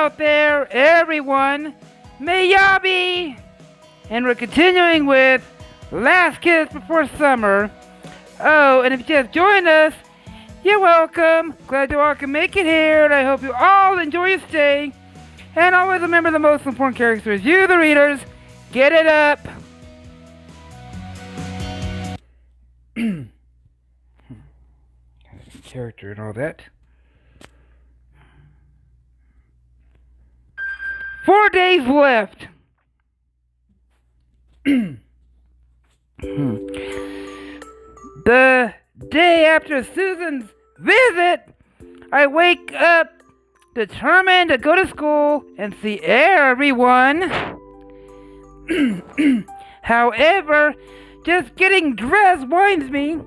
out there, everyone. Mayabi! And we're continuing with Last Kiss Before Summer. Oh, and if you just joined us, you're welcome. Glad you all can make it here, and I hope you all enjoy your stay. And always remember the most important character is you, the readers. Get it up! Character and all that. 4 days left. The day after Susan's visit, I wake up determined to go to school and see everyone. However, just getting dressed winds me,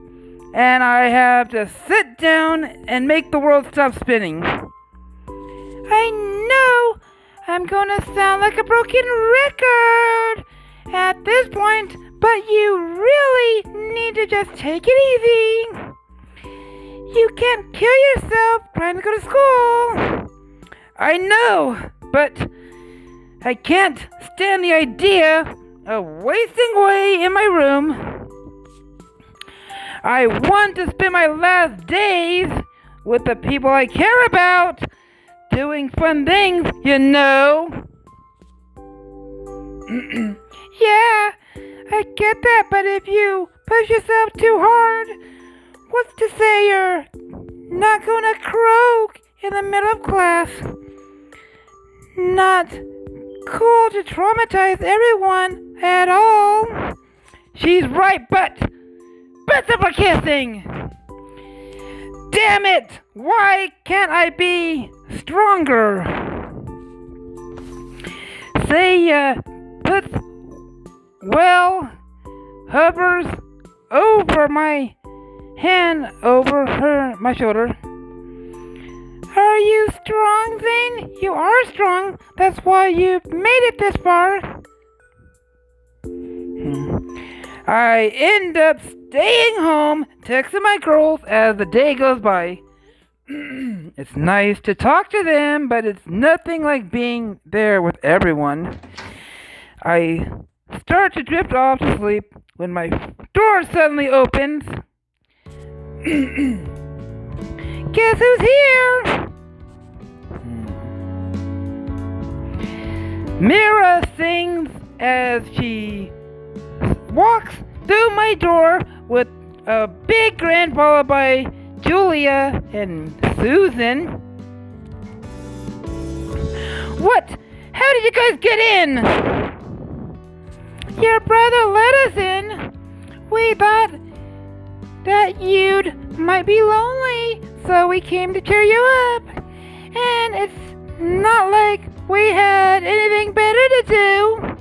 and I have to sit down and make the world stop spinning. I know I'm gonna sound like a broken record at this point, but you really need to just take it easy. You can't kill yourself trying to go to school. I know, but I can't stand the idea of wasting away in my room. I want to spend my last days with the people I care about, doing fun things, you know. Yeah, I get that, but if you push yourself too hard, what's to say you're not gonna croak in the middle of class? Not cool to traumatize everyone at all. She's right, but up for kissing. Damn it! Why can't I be stronger? Say, hovers over my hand over my shoulder. Are you strong, Zane? You are strong. That's why you made it this far. I end up staying home, texting my girls as the day goes by. It's nice to talk to them, but it's nothing like being there with everyone. I start to drift off to sleep when my door suddenly opens. Guess who's here? Mira sings as she walks through my door with a big grin, followed by Julia and Susan. What? How did you guys get in? Your brother let us in. We thought that you'd might be lonely, so we came to cheer you up. And it's not like we had anything better to do.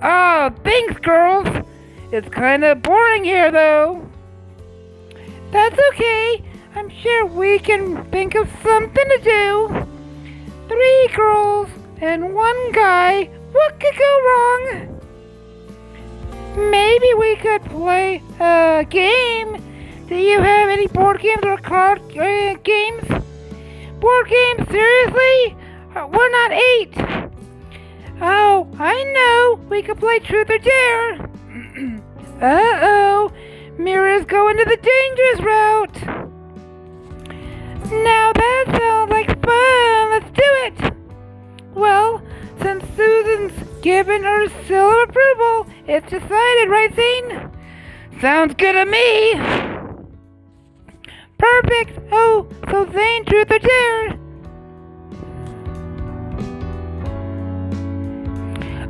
Oh, thanks, girls. It's kind of boring here, though. That's okay. I'm sure we can think of something to do. 3 girls and 1 guy. What could go wrong? Maybe we could play a game. Do you have any board games or card games? Board games? Seriously? We're not 8. Oh, I know. We could play Truth or Dare. Uh-oh. Mira's going to the dangerous route. Now that sounds like fun. Let's do it. Well, since Susan's given her seal of approval, it's decided, right, Zane? Sounds good to me. Perfect. Oh, so Zane, Truth or Dare?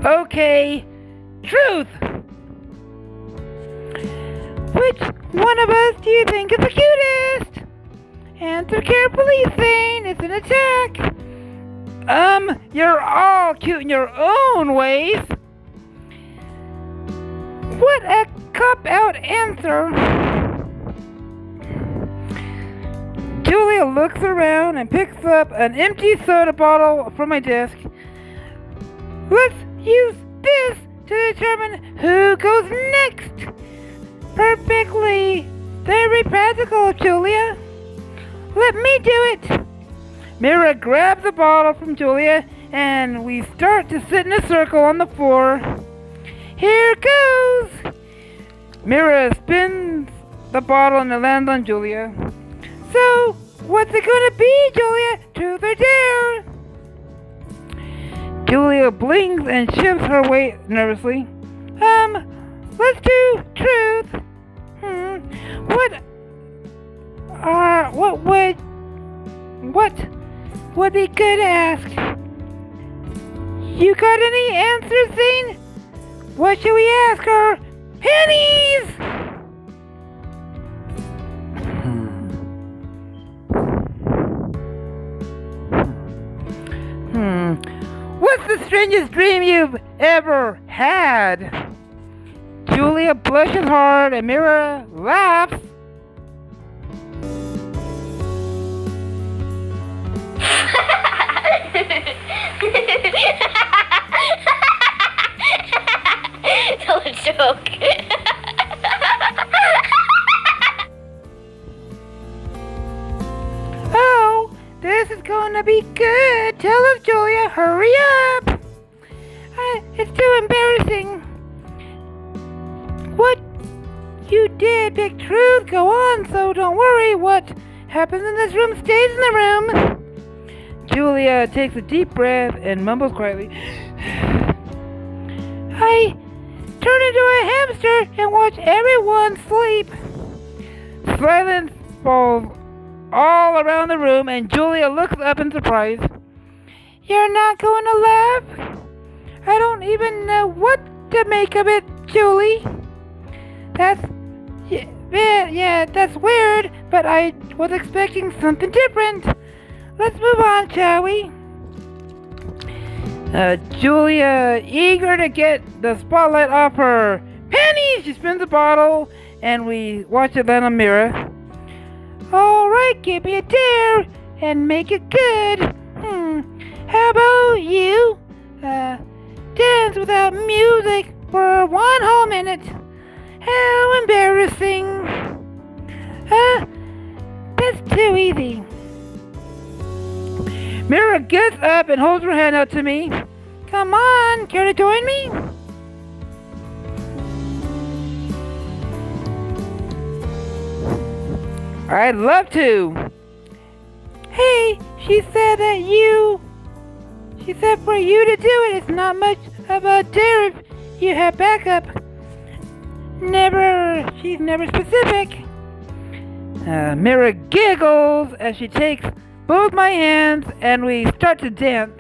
Okay, Truth. Which one of us do you think is the cutest? Answer carefully, Zane. It's an attack. You're all cute in your own ways. What a cop-out answer. Julia looks around and picks up an empty soda bottle from my desk. Let's use this to determine who goes next. Perfectly. Very practical, Julia. Let me do it. Mira grabs the bottle from Julia, and we start to sit in a circle on the floor. Here goes! Mira spins the bottle and it lands on Julia. So, what's it gonna be, Julia? Truth or dare? Julia blinks and shifts her weight nervously. Let's do truth. What would be good to ask? You got any answers, Zane? What should we ask her? Pennies! What's the strangest dream you've ever had? Julia blushes hard and Mira laughs. Tell a joke. Oh, this is gonna be good. Tell us, Julia. Hurry up. It's too embarrassing. What you did, big truth. Go on, so don't worry. What happens in this room stays in the room. Julia takes a deep breath and mumbles quietly. I turn into a hamster and watch everyone sleep. Silence falls all around the room and Julia looks up in surprise. You're not going to laugh? I don't even know what to make of it, Julie. That's weird, but I was expecting something different. Let's move on, shall we? Julia, eager to get the spotlight off her pennies, she spins the bottle, and we watch it land on Mira. All right, give me a dare and make it good. How about you dance without music for 1 whole minute? How embarrassing. That's too easy. Mira gets up and holds her hand out to me. Come on, care to join me? I'd love to. Hey, she said for you to do it. It's not much of a dare if you have backup. She's never specific. Mira giggles as she takes both my hands and we start to dance.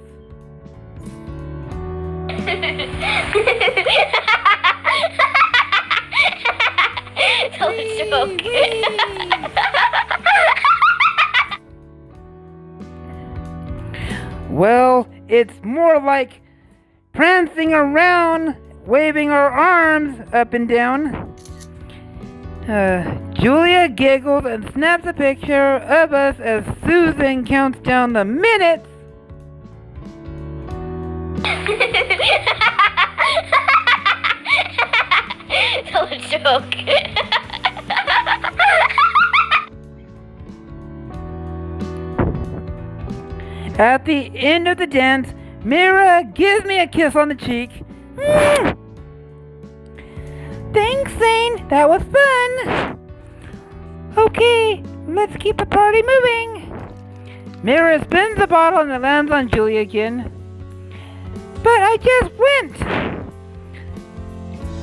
Tell a joke. Well, it's more like prancing around, waving our arms up and down. Julia giggles and snaps a picture of us as Susan counts down the minutes. Tell a joke. At the end of the dance, Mira gives me a kiss on the cheek. Thanks, Zane. That was fun. Okay, let's keep the party moving. Mira spins the bottle and it lands on Julia again. But I just went.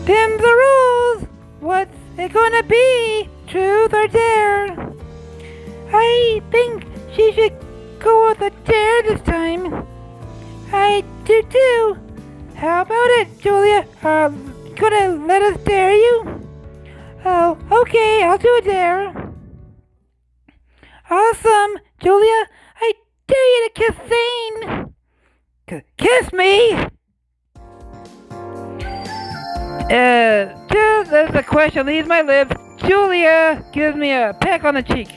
Them's the rules. What's it gonna be? Truth or dare? I think she should go with a dare this time. I do too. How about it, Julia? Gonna let us dare you? Oh, okay, I'll do a dare. Awesome, Julia. I dare you to kiss Zane. Kiss me? Just as the question leaves my lips, Julia gives me a peck on the cheek.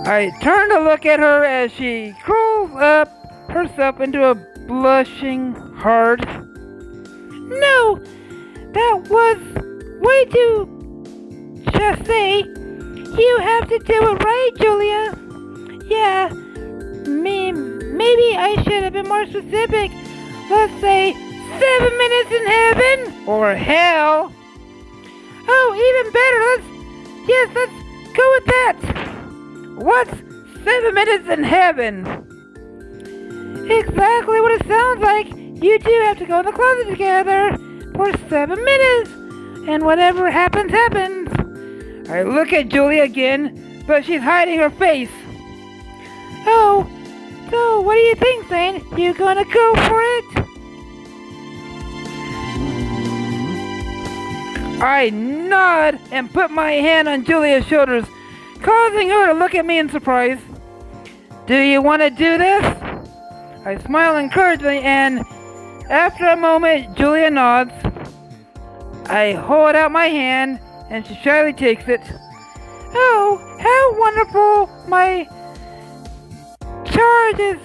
I turn to look at her as she curls up herself into a blushing heart. No, that was way too chassé. You have to do it right, Julia. Yeah, maybe I should have been more specific. Let's say 7 minutes in heaven or hell. Oh, even better. Let's go with that. What's 7 minutes in heaven? Exactly what it sounds like. You two have to go in the closet together for 7 minutes. And whatever happens, happens. I look at Julia again, but she's hiding her face. Oh, so what do you think, Zane? You gonna go for it? I nod and put my hand on Julia's shoulders, causing her to look at me in surprise. Do you want to do this? I smile encouragingly, and after a moment, Julia nods. I hold out my hand, and she shyly takes it. Oh, how wonderful! My charge is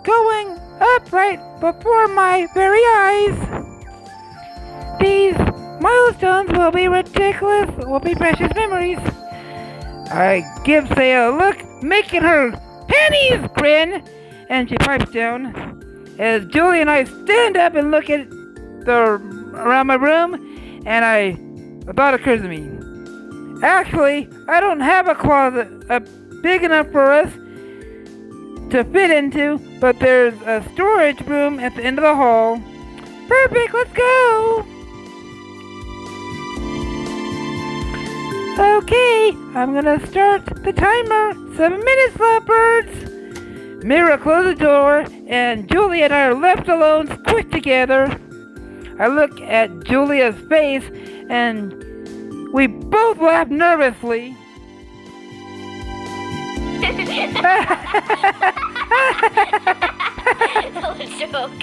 going up right before my very eyes. These milestones will be ridiculous, will be precious memories. I give Say a look, making her panties grin, and she pipes down. As Julie and I stand up and look at around my room, and a thought occurs to me. Actually, I don't have a closet big enough for us to fit into, but there's a storage room at the end of the hall. Perfect, let's go! Okay, I'm gonna start the timer. 7 minutes, lovebirds! Mira closed the door, and Julia and I are left alone, squished together. I look at Julia's face, and we both laugh nervously. Tell a joke.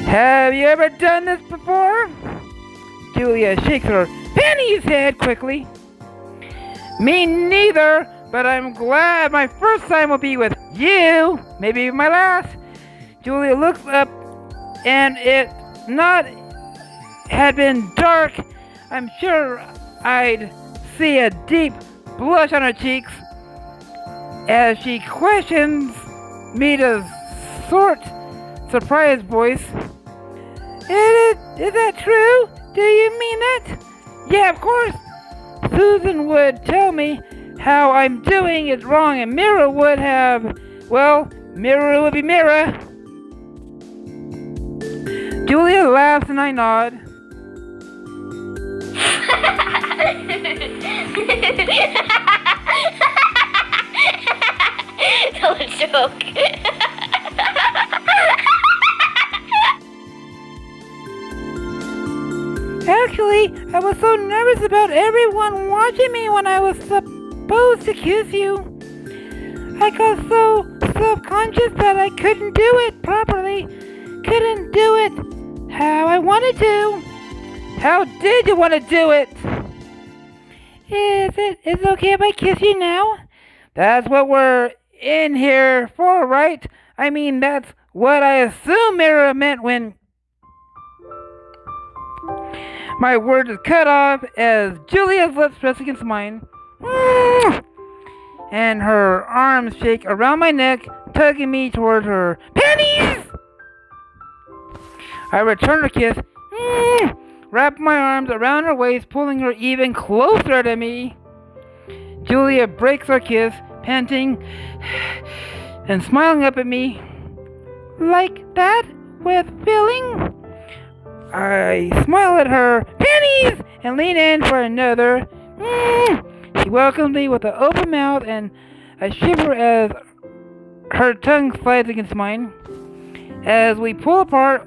Have you ever done this before? Julia shakes her penny's head quickly. Me neither, but I'm glad my first time will be with you. Maybe my last. Julia looks up, and it had been dark, I'm sure I'd see a deep blush on her cheeks as she questions me to surprised voice. Is that true? Do you mean that? Yeah, of course. Susan would tell me how I'm doing is wrong, and Mira would have, well, Mira would be Mira. Julia laughs and I nod. Tell a joke. Actually, I was so nervous about everyone watching me when I was supposed to kiss you. I got so self-conscious that I couldn't do it properly. Couldn't do it how I wanted to. How did you want to do it? Is it okay if I kiss you now? That's what we're in here for, right? I mean, that's what I assume Mira meant when my words is cut off as Julia's lips press against mine. And her arms shake around my neck, tugging me toward her panties. I return her kiss, wrap my arms around her waist, pulling her even closer to me. Julia breaks her kiss, panting and smiling up at me. Like that? With feeling? I smile at her panties and lean in for another. She welcomes me with an open mouth and a shiver as her tongue slides against mine. As we pull apart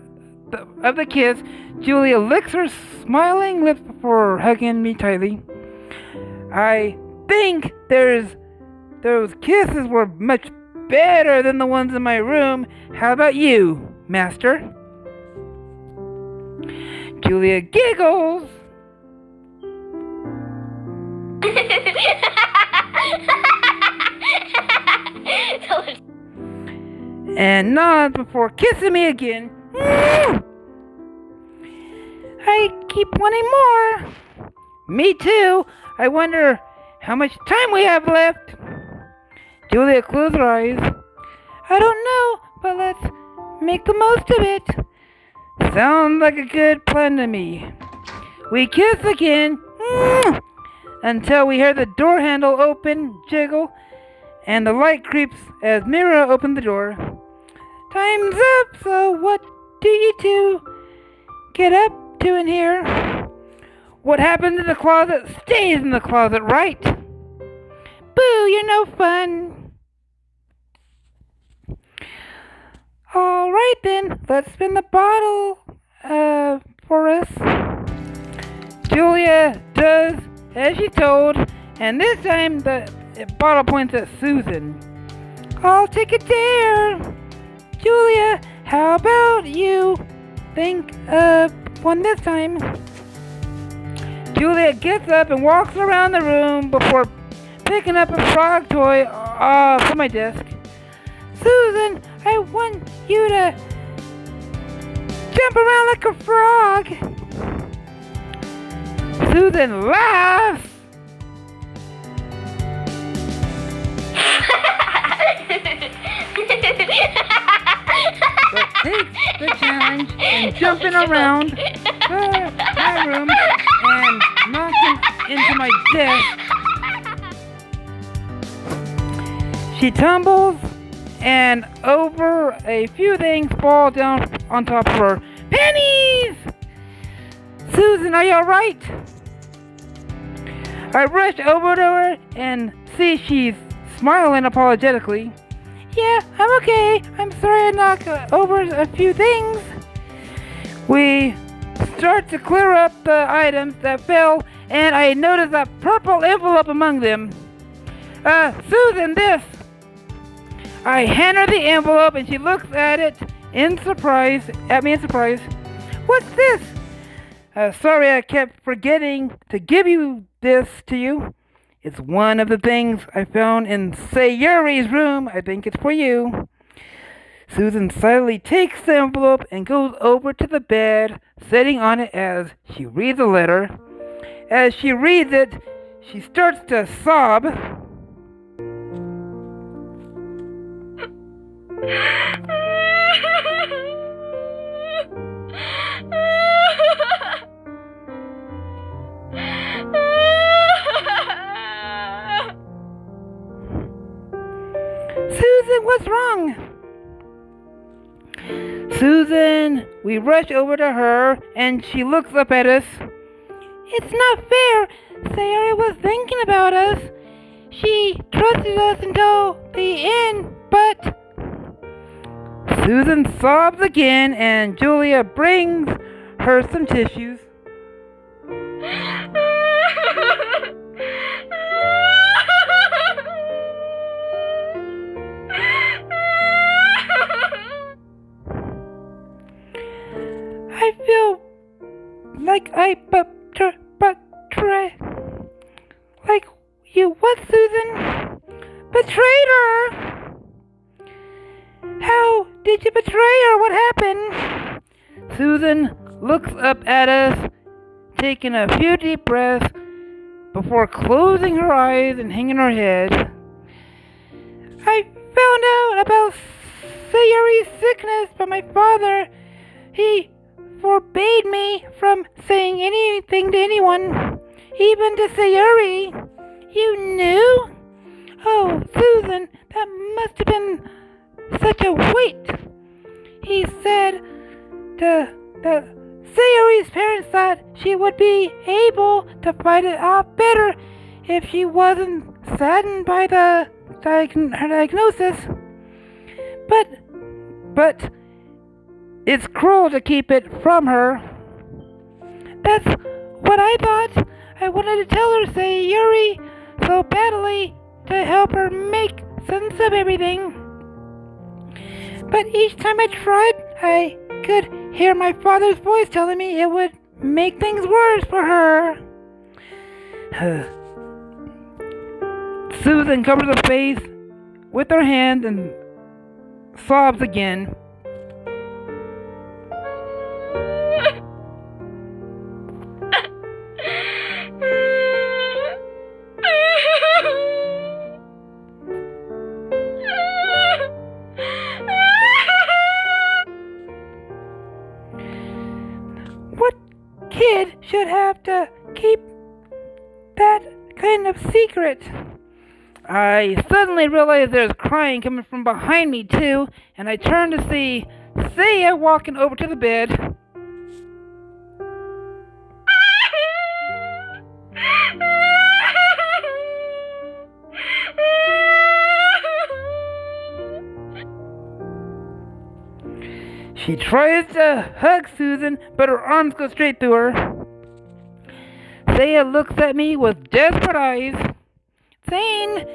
of the kiss, Julia licks her smiling lips before hugging me tightly. I think those kisses were much better than the ones in my room. How about you, Master? Julia giggles and nods before kissing me again. I keep wanting more. Me too. I wonder how much time we have left. Julia closed her eyes. I don't know, but let's make the most of it. Sounds like a good plan to me. We kiss again until we hear the door handle open, jiggle, and the light creeps as Mira opens the door. Time's up, so what do you two get up to in here? What happens in the closet stays in the closet, right? Boo, you're no fun. Alright then, let's spin the bottle for us. Julia does as she told, and this time the bottle points at Susan. I'll take a dare. Julia, how about you think of one this time? Julia gets up and walks around the room before picking up a frog toy from my desk. Susan, I want you to jump around like a frog. Susan laughs. But takes the challenge and jumping around my room and knocking into my desk. She tumbles and over a few things fall down on top of her. Pennies! Susan, are you alright? I rush over to her and see she's smiling apologetically. Yeah, I'm okay. I'm sorry I knocked over a few things. We start to clear up the items that fell, and I notice a purple envelope among them. Susan, this. I hand her the envelope, and she looks at it in surprise. What's this? Sorry, I kept forgetting to give this to you. It's one of the things I found in Sayuri's room. I think it's for you. Susan silently takes the envelope and goes over to the bed, sitting on it as she reads the letter. As she reads it, she starts to sob. Susan, what's wrong? Susan, we rush over to her and she looks up at us. It's not fair. Sayuri was thinking about us. She trusted us until the end, but... Susan sobs again and Julia brings her some tissues. I feel like I betray. Like you what, Susan? Betrayed her! How did you betray her? What happened? Susan looks up at us, taking a few deep breaths before closing her eyes and hanging her head. I found out about Sayuri's sickness, but my father, he forbade me from saying anything to anyone, even to Sayuri. You knew? Oh, Susan, that must have been such a weight. He said that Sayuri's parents thought she would be able to fight it off better if she wasn't saddened by her diagnosis. But it's cruel to keep it from her. That's what I thought. I wanted to tell her Sayuri so badly to help her make sense of everything. But each time I tried, I could hear my father's voice telling me it would make things worse for her. Susan covers her face with her hand and sobs again. should have to keep that kind of secret. I suddenly realized there's crying coming from behind me, too, and I turned to see Saya walking over to the bed. She tries to hug Susan, but her arms go straight through her. Saya looks at me with desperate eyes. Zane,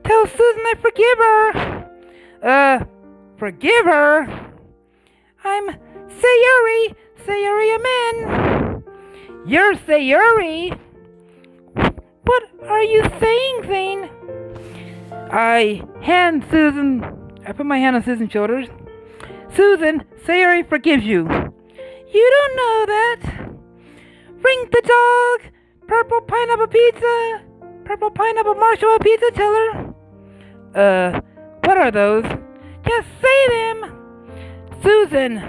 tell Susan I forgive her. Forgive her? I'm Sayuri, Sayuri Amen. You're Sayuri? What are you saying, Zane? I put my hand on Susan's shoulders. Susan, Sayuri forgives you. You don't know that. Ring the dog, purple pineapple pizza, purple pineapple marshmallow pizza, tell her. What are those? Just say them. Susan.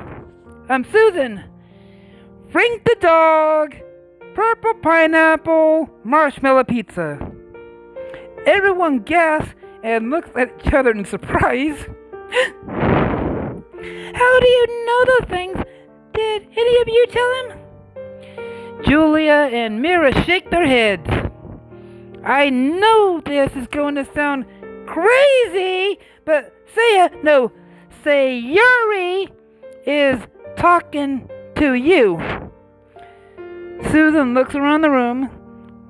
Susan. Ring the dog, purple pineapple marshmallow pizza. Everyone gasps and looks at each other in surprise. How do you know those things? Did any of you tell him? Julia and Mira shake their heads. I know this is going to sound crazy, but Sayuri is talking to you. Susan looks around the room.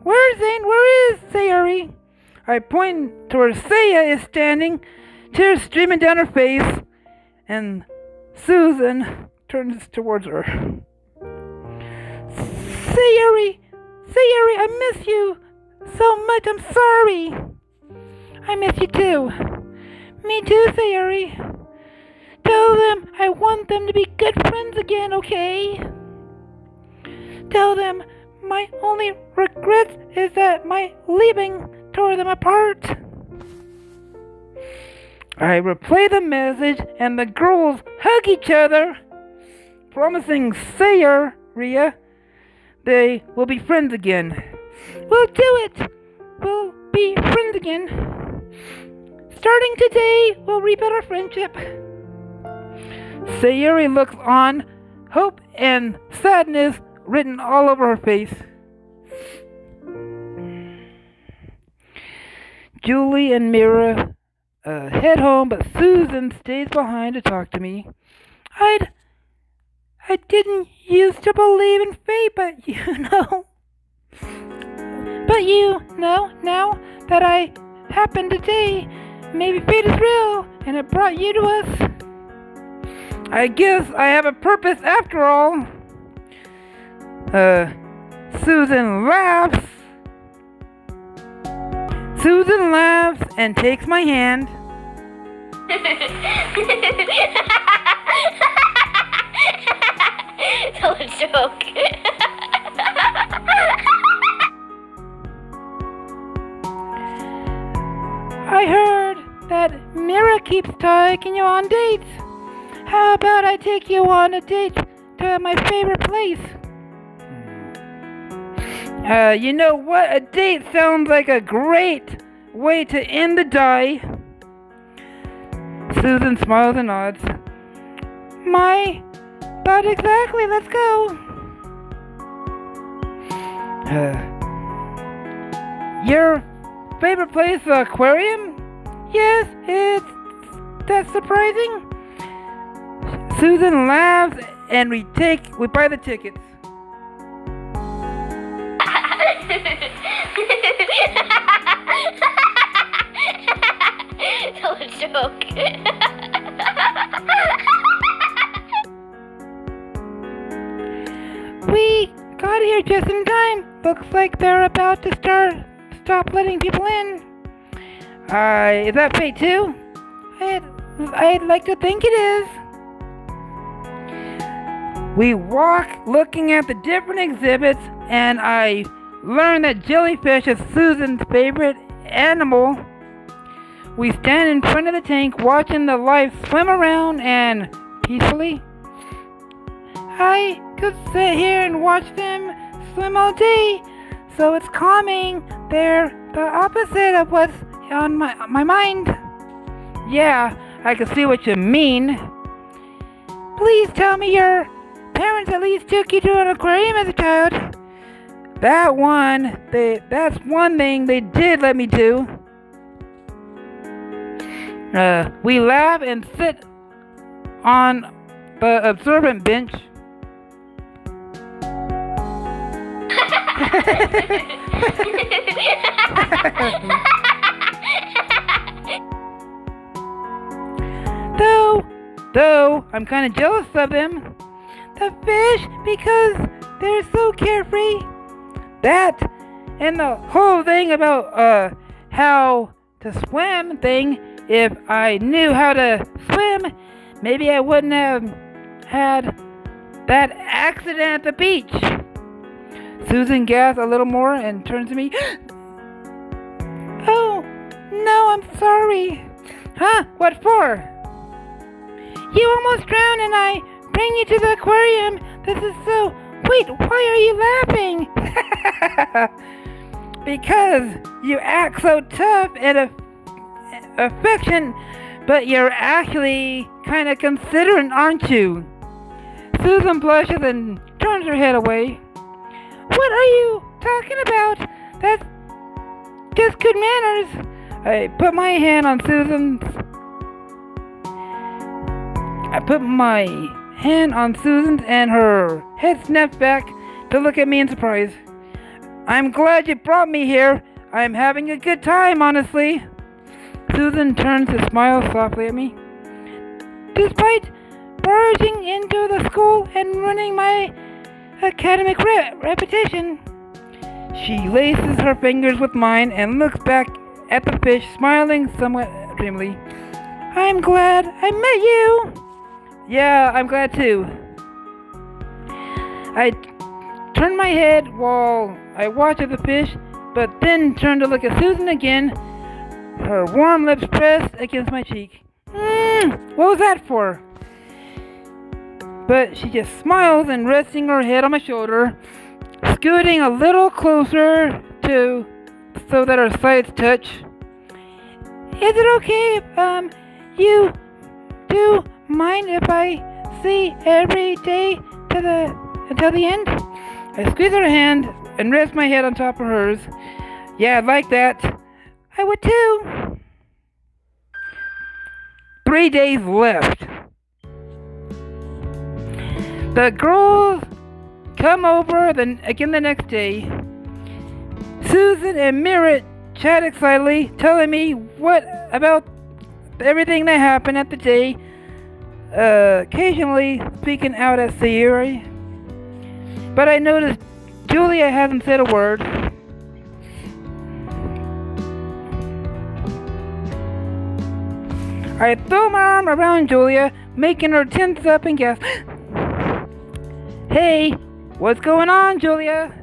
Where's Zane? Where is Sayuri? I point to where Saya is standing, tears streaming down her face, and Susan turns towards her. Sayuri, I miss you so much. I'm sorry. I miss you too. Me too, Sayuri. Tell them I want them to be good friends again, okay? Tell them my only regret is that my leaving tore them apart. I replay the message and the girls hug each other, promising Sayuri they will be friends again. We'll do it! We'll be friends again. Starting today, we'll rebuild our friendship. Sayuri looks on, hope and sadness written all over her face. Julie and Mira head home, but Susan stays behind to talk to me. I didn't used to believe in fate, but you know now that I happened today, maybe fate is real and it brought you to us. I guess I have a purpose after all. Susan laughs. Susan laughs and takes my hand. Tell a joke. I heard that Mira keeps taking you on dates. How about I take you on a date to my favorite place? You know what? A date sounds like a great way to end the day. Susan smiles and nods. My thought exactly. Let's go. Your favorite place, the aquarium? Yes, that's surprising. Susan laughs and we buy the tickets. Tell a joke. We got here just in time. Looks like they're about to stop letting people in. Is that fate too? I'd like to think it is. We walk looking at the different exhibits, and I learn that jellyfish is Susan's favorite animal. We stand in front of the tank watching the life swim around and peacefully. I could sit here and watch them swim all day, so it's calming. They're the opposite of what's on my mind. Yeah, I can see what you mean. Please tell me your parents at least took you to an aquarium as a child. That's one thing they did let me do. We laugh and sit on the observant bench. Though I'm kind of jealous of them. The fish, because they're so carefree. That and the whole thing about how to swim thing. If I knew how to swim, maybe I wouldn't have had that accident at the beach. Susan gasps a little more and turns to me. Oh, no, I'm sorry. Huh? What for? You almost drowned and I bring you to the aquarium. This is so... Wait, why are you laughing? Because you act so tough and affectionate, but you're actually kind of considerate, aren't you? Susan blushes and turns her head away. What are you talking about? That's just good manners. I put my hand on Susan's and her head snapped back to look at me in surprise. I'm glad you brought me here. I'm having a good time, honestly. Susan turns to smile softly at me. Despite barging into the school and ruining my academic reputation. She laces her fingers with mine and looks back at the fish, smiling somewhat dreamily. I'm glad I met you. Yeah, I'm glad too. I turn my head while I watch the fish, but then turn to look at Susan again, her warm lips pressed against my cheek. What was that for? But she just smiles and resting her head on my shoulder, scooting a little closer so that our sides touch. Is it okay if you do mind if I see every day until the end? I squeeze her hand and rest my head on top of hers. Yeah, I'd like that. I would too. 3 days left. The girls come over again the next day. Susan and Merritt chat excitedly, telling me what about everything that happened at the day, occasionally speaking out at theory. But I noticed Julia hasn't said a word. I throw my arm around Julia, making her tense up and gasp. Hey, what's going on, Julia?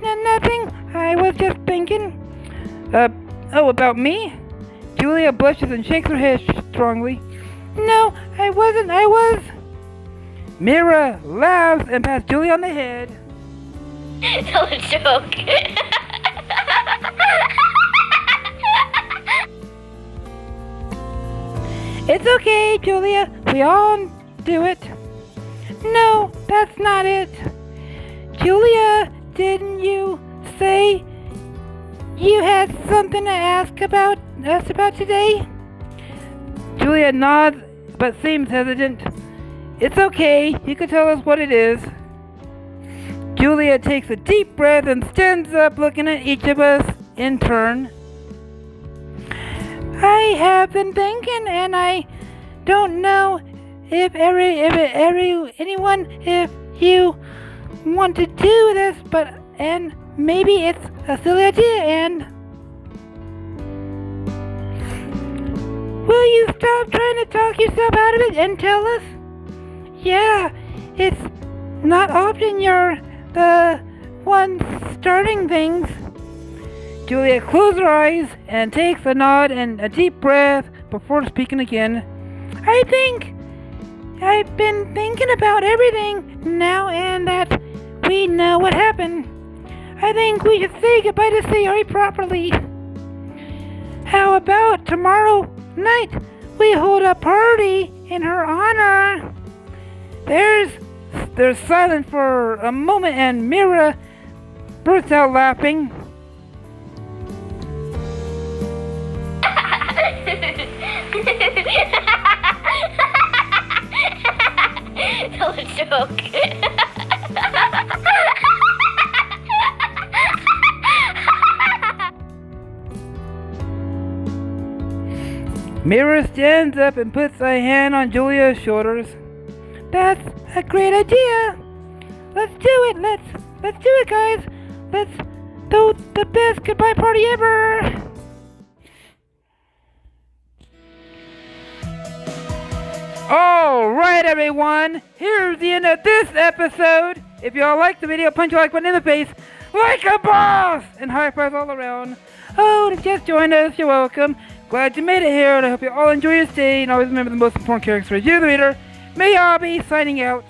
Nothing. I was just thinking. About me? Julia blushes and shakes her head strongly. No, I wasn't. I was. Mira laughs and pats Julia on the head. Tell a joke. It's okay, Julia. We all do it. No, that's not it. Julia, didn't you say you had something to ask about us about today? Julia nods but seems hesitant. It's okay. You can tell us what it is. Julia takes a deep breath and stands up, looking at each of us in turn. I have been thinking, and I don't know if you want to do this, and maybe it's a silly idea, and will you stop trying to talk yourself out of it and tell us? Yeah, it's not often you're the one starting things. Julia closes her eyes and takes a nod and a deep breath before speaking again. I think I've been thinking about everything now and that we know what happened. I think we should say goodbye to Sayori properly. How about tomorrow night we hold a party in her honor? There's silence for a moment and Mira bursts out laughing. Tell a joke. Mira stands up and puts a hand on Julia's shoulders. That's a great idea. Let's do it. Let's do it, guys. Let's do the best goodbye party ever. Alright everyone, here's the end of this episode. If y'all liked the video, punch your like button in the face like a boss and high fives all around. Oh, and if you just joined us, you're welcome. Glad you made it here, and I hope you all enjoy your stay. And always remember the most important character is you, the reader. May y'all be signing out.